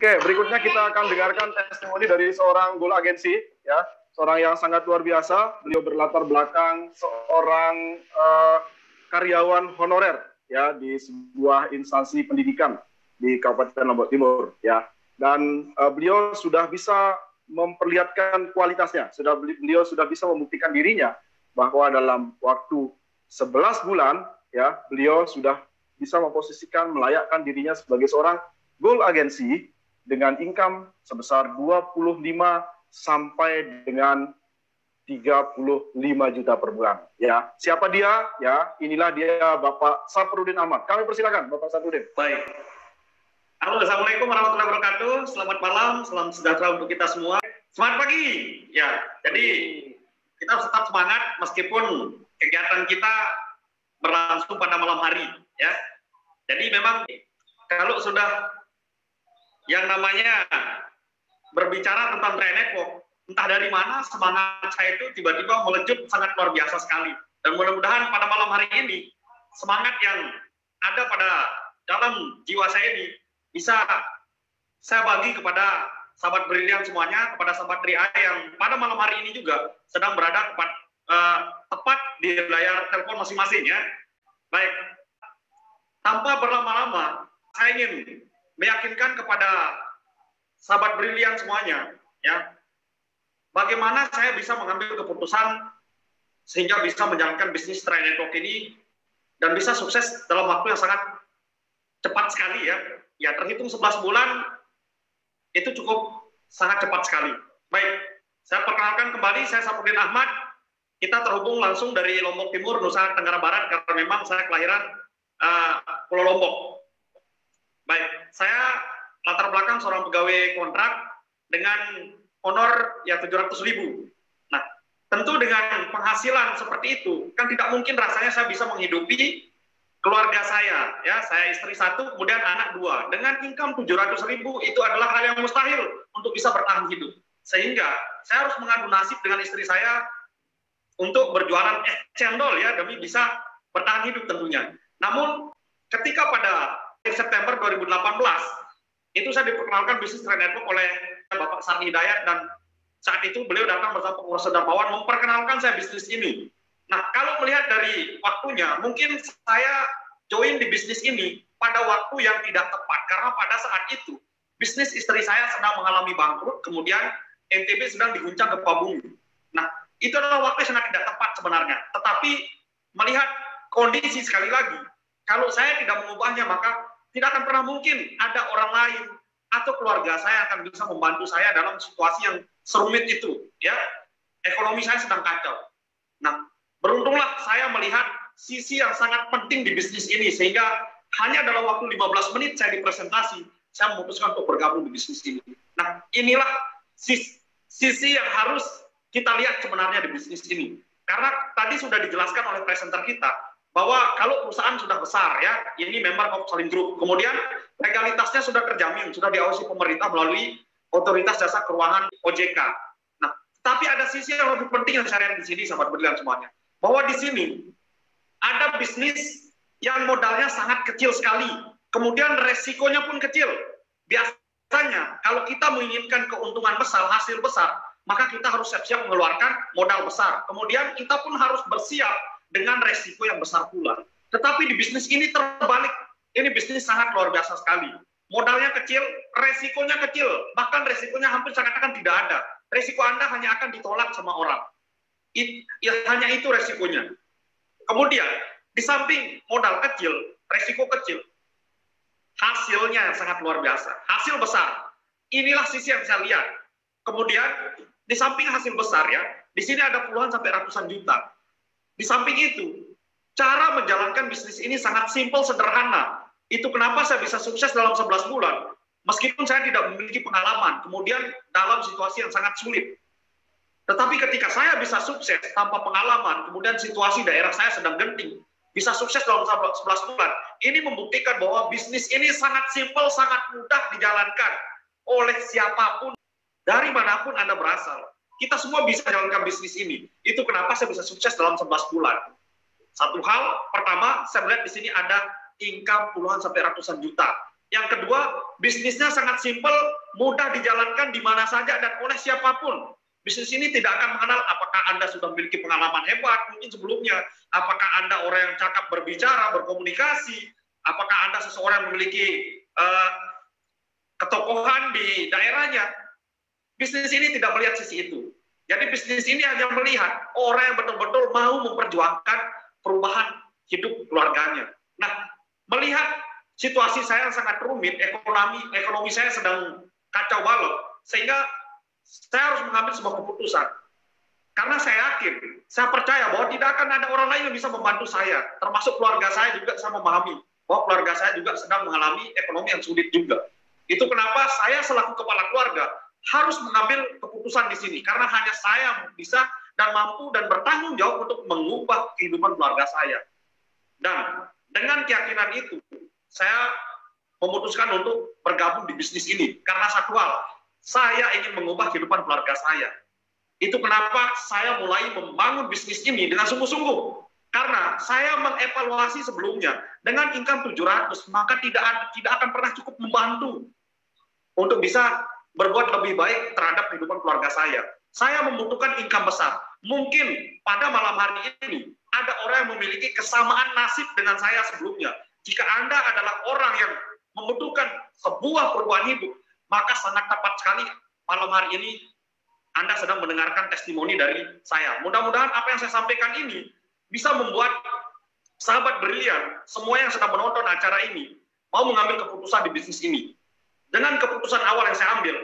Oke, berikutnya kita akan dengarkan testimoni dari seorang goal agensi, ya, seorang yang sangat luar biasa. Beliau berlatar belakang seorang karyawan honorer, ya, di sebuah instansi pendidikan di Kabupaten Lombok Timur, ya. Dan beliau sudah bisa memperlihatkan kualitasnya, beliau sudah bisa membuktikan dirinya bahwa dalam waktu 11 bulan, ya, beliau sudah bisa memposisikan, melayakkan dirinya sebagai seorang goal agensi dengan income sebesar 25 sampai dengan 35 juta per bulan. Ya, siapa dia? Ya, inilah dia Bapak Saprudin Ahmad. Kami persilakan Bapak Saprudin. Baik. Halo, assalamualaikum warahmatullahi wabarakatuh. Selamat malam, salam sejahtera untuk kita semua. Semangat pagi. Ya, jadi kita harus tetap semangat meskipun kegiatan kita berlangsung pada malam hari. Ya, jadi memang kalau sudah yang namanya berbicara tentang Train Network, entah dari mana semangat saya itu tiba-tiba melejut sangat luar biasa sekali. Dan mudah-mudahan pada malam hari ini semangat yang ada pada dalam jiwa saya ini bisa saya bagi kepada sahabat brilian semuanya, kepada sahabat Tri-A yang pada malam hari ini juga sedang berada tepat di layar telepon masing-masing, ya. Baik, tanpa berlama-lama, saya ingin meyakinkan kepada sahabat brilian semuanya, ya, bagaimana saya bisa mengambil keputusan sehingga bisa menjalankan bisnis Train Network ini dan bisa sukses dalam waktu yang sangat cepat sekali, ya. Ya, terhitung 11 bulan itu cukup sangat cepat sekali. Baik, saya perkenalkan kembali, saya Saprudin Ahmad. Kita terhubung langsung dari Lombok Timur, Nusa Tenggara Barat, karena memang saya kelahiran Pulau Lombok. Baik, saya latar belakang seorang pegawai kontrak dengan honor ya 700.000. Nah, tentu dengan penghasilan seperti itu, kan tidak mungkin rasanya saya bisa menghidupi keluarga saya, ya, saya istri 1, kemudian anak 2. Dengan income 700.000 itu adalah hal yang mustahil untuk bisa bertahan hidup. Sehingga saya harus mengadu nasib dengan istri saya untuk berjualan cendol, ya, demi bisa bertahan hidup tentunya. Namun ketika pada September 2018 itu saya diperkenalkan bisnis Train Network oleh Bapak Sarni Hidayat, dan saat itu beliau datang bersama pengurus Darmawan memperkenalkan saya bisnis ini. Nah, kalau melihat dari waktunya, mungkin saya join di bisnis ini pada waktu yang tidak tepat, karena pada saat itu bisnis istri saya sedang mengalami bangkrut, kemudian NTB sedang diguncang gempa bumi. Nah, itu adalah waktu yang sangat tidak tepat sebenarnya. Tetapi melihat kondisi sekali lagi, kalau saya tidak mengubahnya, maka tidak akan pernah mungkin ada orang lain atau keluarga saya akan bisa membantu saya dalam situasi yang serumit itu, ya. Ekonomi saya sedang kacau. Nah, beruntunglah saya melihat sisi yang sangat penting di bisnis ini, sehingga hanya dalam waktu 15 menit saya dipresentasi, saya memutuskan untuk bergabung di bisnis ini. Nah, inilah sisi yang harus kita lihat sebenarnya di bisnis ini. Karena tadi sudah dijelaskan oleh presenter kita, bahwa kalau perusahaan sudah besar, ya, ini member of Salim Group, kemudian legalitasnya sudah terjamin, sudah diawasi pemerintah melalui Otoritas Jasa Keuangan OJK. Nah, tapi ada sisi yang lebih penting yang saya lihat di sini, sahabat brilian semuanya, bahwa di sini ada bisnis yang modalnya sangat kecil sekali, kemudian resikonya pun kecil. Biasanya kalau kita menginginkan keuntungan besar, hasil besar, maka kita harus siap-siap mengeluarkan modal besar. Kemudian kita pun harus bersiap dengan resiko yang besar pula. Tetapi di bisnis ini terbalik. Ini bisnis sangat luar biasa sekali. Modalnya kecil, resikonya kecil. Bahkan resikonya hampir seakan-akan tidak ada. Resiko Anda hanya akan ditolak sama orang. Hanya itu resikonya. Kemudian, di samping modal kecil, resiko kecil, hasilnya sangat luar biasa. Hasil besar. Inilah sisi yang saya lihat. Kemudian, di samping hasil besar, ya, di sini ada puluhan sampai ratusan juta. Di samping itu, cara menjalankan bisnis ini sangat simpel, sederhana. Itu kenapa saya bisa sukses dalam 11 bulan. Meskipun saya tidak memiliki pengalaman, kemudian dalam situasi yang sangat sulit. Tetapi ketika saya bisa sukses tanpa pengalaman, kemudian situasi daerah saya sedang genting, bisa sukses dalam 11 bulan, ini membuktikan bahwa bisnis ini sangat simpel, sangat mudah dijalankan oleh siapapun, dari manapun Anda berasal. Kita semua bisa jalankan bisnis ini. Itu kenapa saya bisa sukses dalam 11 bulan. Satu hal, pertama, saya melihat di sini ada income puluhan sampai ratusan juta. Yang kedua, bisnisnya sangat simpel, mudah dijalankan di mana saja dan oleh siapapun. Bisnis ini tidak akan mengenal apakah Anda sudah memiliki pengalaman hebat mungkin sebelumnya, apakah Anda orang yang cakap berbicara, berkomunikasi, apakah Anda seseorang yang memiliki ketokohan di daerahnya. Bisnis ini tidak melihat sisi itu. Jadi bisnis ini hanya melihat orang yang betul-betul mau memperjuangkan perubahan hidup keluarganya. Nah, melihat situasi saya yang sangat rumit, ekonomi saya sedang kacau balau, sehingga saya harus mengambil sebuah keputusan. Karena saya yakin, saya percaya bahwa tidak akan ada orang lain yang bisa membantu saya, termasuk keluarga saya juga. Saya memahami bahwa keluarga saya juga sedang mengalami ekonomi yang sulit juga. Itu kenapa saya selaku kepala keluarga harus mengambil keputusan di sini, karena hanya saya yang bisa dan mampu dan bertanggung jawab untuk mengubah kehidupan keluarga saya. Dan dengan keyakinan itu, saya memutuskan untuk bergabung di bisnis ini. Karena satu hal, saya ingin mengubah kehidupan keluarga saya. Itu kenapa saya mulai membangun bisnis ini dengan sungguh-sungguh. Karena saya mengevaluasi sebelumnya, dengan income 700, maka tidak akan pernah cukup membantu untuk bisa berbuat lebih baik terhadap kehidupan keluarga saya. Saya membutuhkan income besar. Mungkin pada malam hari ini, ada orang yang memiliki kesamaan nasib dengan saya sebelumnya. Jika Anda adalah orang yang membutuhkan sebuah perubahan hidup, maka sangat tepat sekali malam hari ini Anda sedang mendengarkan testimoni dari saya. Mudah-mudahan apa yang saya sampaikan ini bisa membuat sahabat brilian, semua yang sedang menonton acara ini, mau mengambil keputusan di bisnis ini. Dengan keputusan awal yang saya ambil,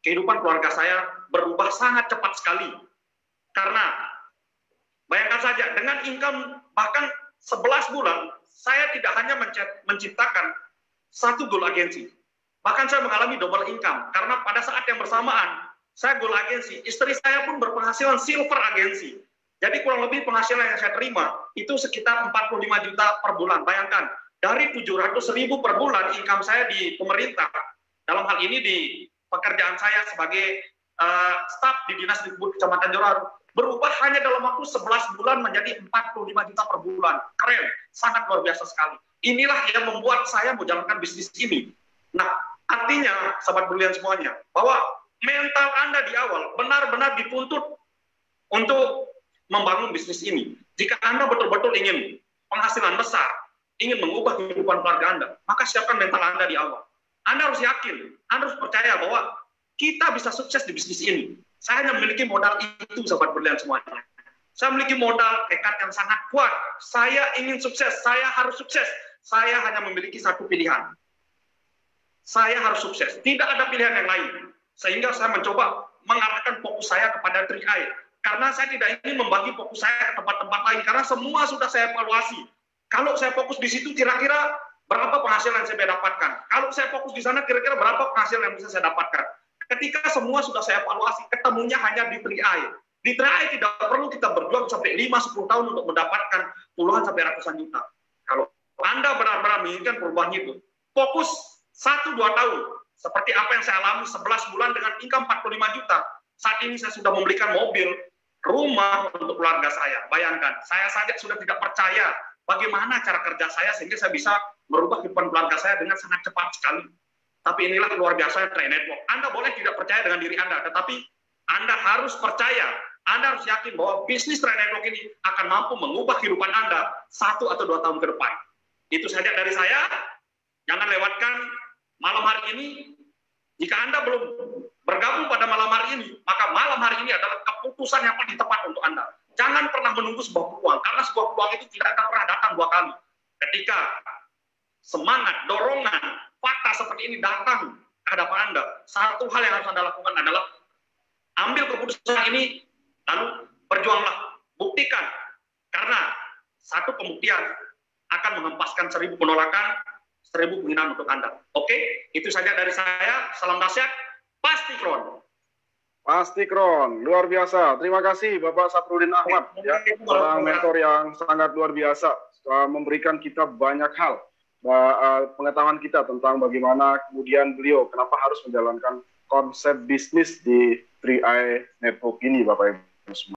kehidupan keluarga saya berubah sangat cepat sekali. Karena, bayangkan saja, dengan income bahkan 11 bulan, saya tidak hanya menciptakan satu goal agensi. Bahkan saya mengalami double income. Karena pada saat yang bersamaan, saya goal agensi. Istri saya pun berpenghasilan silver agensi. Jadi kurang lebih penghasilan yang saya terima, itu sekitar 45 juta per bulan. Bayangkan, dari 700.000 per bulan income saya di pemerintah, dalam hal ini di pekerjaan saya sebagai staf di Dinas Lingkungan Kecamatan Joraru, berubah hanya dalam waktu 11 bulan menjadi 45 juta per bulan. Keren, sangat luar biasa sekali. Inilah yang membuat saya menjalankan bisnis ini. Nah, artinya, sahabat brilian semuanya, bahwa mental Anda di awal benar-benar dituntut untuk membangun bisnis ini. Jika Anda betul-betul ingin penghasilan besar, ingin mengubah kehidupan keluarga Anda, maka siapkan mental Anda di awal. Anda harus yakin, Anda harus percaya bahwa kita bisa sukses di bisnis ini. Saya hanya memiliki modal itu, sahabat brilian semuanya. Saya memiliki modal tekad yang sangat kuat. Saya ingin sukses, saya harus sukses. Saya hanya memiliki satu pilihan. Saya harus sukses, tidak ada pilihan yang lain. Sehingga saya mencoba mengarahkan fokus saya kepada 3i. Karena saya tidak ingin membagi fokus saya ke tempat-tempat lain, karena semua sudah saya evaluasi. Kalau saya fokus di situ, kira-kira berapa penghasilan yang saya dapatkan? Kalau saya fokus di sana, kira-kira berapa penghasilan yang bisa saya dapatkan? Ketika semua sudah saya evaluasi, ketemunya hanya di 3i. Di 3i tidak perlu kita berjuang sampai 5-10 tahun untuk mendapatkan puluhan sampai ratusan juta. Kalau Anda benar-benar menginginkan perubahan itu, fokus 1-2 tahun. Seperti apa yang saya alami 11 bulan dengan income 45 juta. Saat ini saya sudah membelikan mobil, rumah untuk keluarga saya. Bayangkan, saya saja sudah tidak percaya bagaimana cara kerja saya sehingga saya bisa merubah kehidupan keluarga saya dengan sangat cepat sekali. Tapi inilah luar biasa Tri Network. Anda boleh tidak percaya dengan diri Anda, tetapi Anda harus percaya, Anda harus yakin bahwa bisnis Tri Network ini akan mampu mengubah kehidupan Anda 1 atau 2 tahun ke depan. Itu saja dari saya. Jangan lewatkan malam hari ini. Jika Anda belum bergabung pada malam hari ini, maka malam hari ini adalah keputusan yang paling tepat untuk Anda. Jangan pernah menunggu sebuah peluang, karena sebuah peluang itu tidak akan pernah datang 2 kali. Ketika semangat, dorongan, fakta seperti ini datang ke hadapan Anda, satu hal yang harus Anda lakukan adalah ambil keputusan ini, lalu berjuanglah, buktikan. Karena satu pembuktian akan menghempaskan 1000 penolakan, 1000 penghinaan untuk Anda. Oke, itu saja dari saya. Salam dahsyat, pasti Kron. Pasti Kron, luar biasa. Terima kasih Bapak Saprudin Ahmad, ya, seorang mentor yang sangat luar biasa, memberikan kita banyak hal, pengetahuan kita tentang bagaimana kemudian beliau kenapa harus menjalankan konsep bisnis di 3i Network ini, Bapak Ibu semua.